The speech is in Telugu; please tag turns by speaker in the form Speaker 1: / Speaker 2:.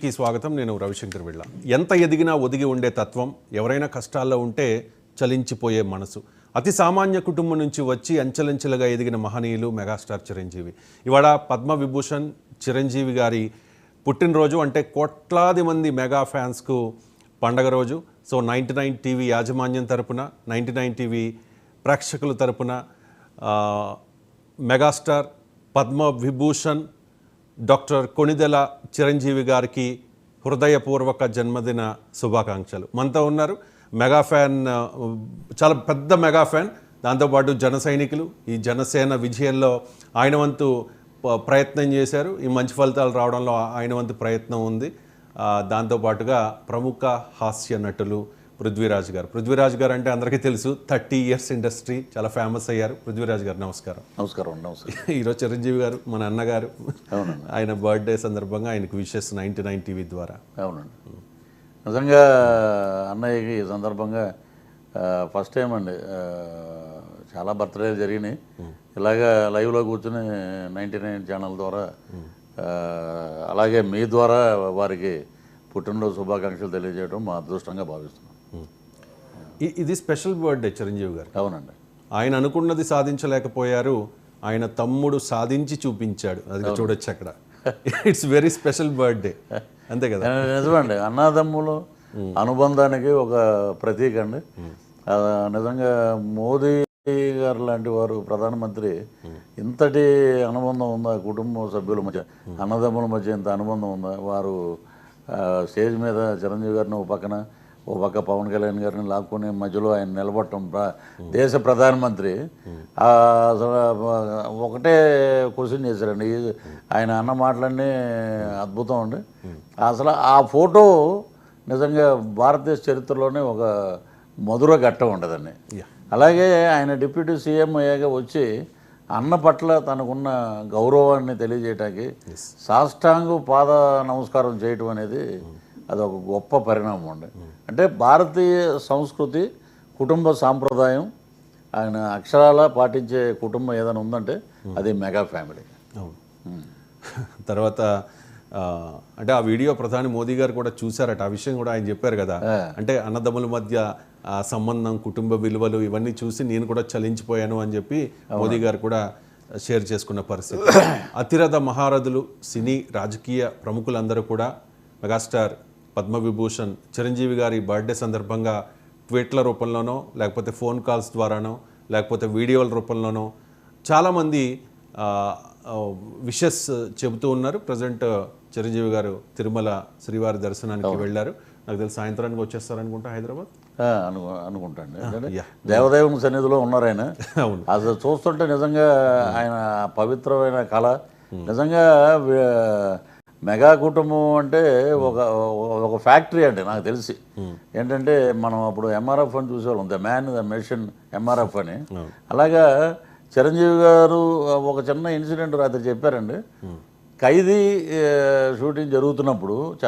Speaker 1: కి స్వాగతం. నేను రవిశంకర్ వెళ్ళ. ఎంత ఎదిగినా ఒదిగి ఉండే తత్వం, ఎవరైనా కష్టాల్లో ఉంటే చలించిపోయే మనసు, అతి సామాన్య కుటుంబం నుంచి వచ్చి అంచెలంచెలుగా ఎదిగిన మహనీయులు మెగాస్టార్ చిరంజీవి. ఇవాళ పద్మవిభూషణ్ చిరంజీవి గారి పుట్టినరోజు, అంటే కోట్లాది మంది మెగా ఫ్యాన్స్కు పండగ రోజు. సో 99 టీవీ యాజమాన్యం తరపున, 99 టీవీ ప్రేక్షకుల తరపున మెగాస్టార్ పద్మవిభూషణ్ డాక్టర్ కొణిదెల చిరంజీవి గారికి హృదయపూర్వక జన్మదిన శుభాకాంక్షలు. మనతో ఉన్నారు మెగా ఫ్యాన్, చాలా పెద్ద మెగా ఫ్యాన్, దాంతోపాటు జన సైనికులు. ఈ జనసేన విజయంలో ఆయన వంతు ప్రయత్నం చేశారు. ఈ మంచి ఫలితాలు రావడంలో ఆయన వంతు ప్రయత్నం ఉంది. దాంతోపాటుగా ప్రముఖ హాస్య నటులు పృథ్వీరాజ్ గారు. పృథ్వీరాజ్ గారు అంటే అందరికీ తెలుసు, 30 ఇయర్స్ ఇండస్ట్రీ, చాలా ఫేమస్ అయ్యారు. పృథ్వీరాజ్ గారు నమస్కారం.
Speaker 2: నమస్కారం. నమస్కారం.
Speaker 1: ఈరోజు చిరంజీవి గారు మన అన్నగారు, ఆయన బర్త్డే సందర్భంగా ఆయనకు విషెస్ 99 టీవీ ద్వారా.
Speaker 2: అవునండి, నిజంగా అన్నయ్యకి ఈ సందర్భంగా ఫస్ట్ టైం అండి, చాలా బర్త్డేలు జరిగినాయి. ఇలాగా లైవ్లో కూర్చుని 99 ఛానల్ ద్వారా, అలాగే మీ ద్వారా వారికి పుట్టినరోజు శుభాకాంక్షలు తెలియజేయడం మా అదృష్టంగా భావిస్తున్నాం.
Speaker 1: ఇది స్పెషల్ బర్త్డే చిరంజీవి గారు.
Speaker 2: అవునండి,
Speaker 1: ఆయన అనుకున్నది సాధించలేకపోయారు, ఆయన తమ్ముడు సాధించి చూపించాడు. అది చూడొచ్చు అక్కడ. ఇట్స్ వెరీ స్పెషల్ బర్త్డే, అంతే కదా?
Speaker 2: నిజమండి, అన్నదమ్ములు అనుబంధానికి ఒక ప్రతీక అండి. నిజంగా మోదీ గారు లాంటి వారు ప్రధానమంత్రి, ఇంతటి అనుబంధం ఉందా కుటుంబ సభ్యుల మధ్య, అన్నదమ్ముల మధ్య ఇంత అనుబంధం ఉందా? వారు స్టేజ్ మీద చిరంజీవి గారిని ఓ పక్క పవన్ కళ్యాణ్ గారిని లాక్కుని మధ్యలో ఆయన నిలబడటం, దేశ ప్రధానమంత్రి అసలు ఒకటే క్వశ్చన్ చేశారండి. ఆయన అన్న మాటలన్నీ అద్భుతం అండి. అసలు ఆ ఫోటో నిజంగా భారతదేశ చరిత్రలోనే ఒక మధుర ఘట్టం ఉండదండి. అలాగే ఆయన డిప్యూటీ సీఎం అయ్యాక వచ్చి అన్న పట్ల తనకున్న గౌరవాన్ని తెలియజేయటానికి సాష్టాంగ పాద నమస్కారం చేయటం అనేది అది ఒక గొప్ప పరిణామం అండి. అంటే భారతీయ సంస్కృతి, కుటుంబ సాంప్రదాయం ఆయన అక్షరాల పాటించే కుటుంబం ఏదైనా ఉందంటే అది మెగా ఫ్యామిలీ.
Speaker 1: తర్వాత అంటే ఆ వీడియో ప్రధాని మోదీ గారు కూడా చూశారట. ఆ విషయం కూడా ఆయన చెప్పారు కదా, అంటే అన్నదమ్ముల మధ్య సంబంధం, కుటుంబ విలువలు ఇవన్నీ చూసి నేను కూడా చలించిపోయాను అని చెప్పి మోదీ గారు కూడా షేర్ చేసుకున్న పరిస్థితి. అతిరథ మహారథులు, సినీ రాజకీయ ప్రముఖులందరూ కూడా మెగాస్టార్ పద్మవిభూషణ్ చిరంజీవి గారి బర్త్డే సందర్భంగా ట్వీట్ల రూపంలోనో, లేకపోతే ఫోన్ కాల్స్ ద్వారానో, లేకపోతే వీడియోల రూపంలోనో చాలామంది విషెస్ చెబుతూ ఉన్నారు. ప్రజెంట్ చిరంజీవి గారు తిరుమల శ్రీవారి దర్శనానికి వెళ్ళారు. నాకు తెలిసి సాయంత్రానికి వచ్చేస్తారనుకుంటా హైదరాబాద్
Speaker 2: అనుకుంటాండి. దేవదేవుని సన్నిధిలో ఉన్నారు ఆయన. అసలు చూస్తుంటే నిజంగా ఆయన పవిత్రమైన కళ. నిజంగా మెగా కుటుంబం అంటే ఒక ఫ్యాక్టరీ అండి నాకు తెలిసి. ఏంటంటే మనం అప్పుడు ఎంఆర్ఎఫ్ అని చూసేవాళ్ళం, the man the machine MRF అని. అలాగా చిరంజీవి గారు ఒక చిన్న ఇన్సిడెంట్ రాత్రి చెప్పారండి. ఖైదీ షూటింగ్ జరుగుతున్నప్పుడు చాలా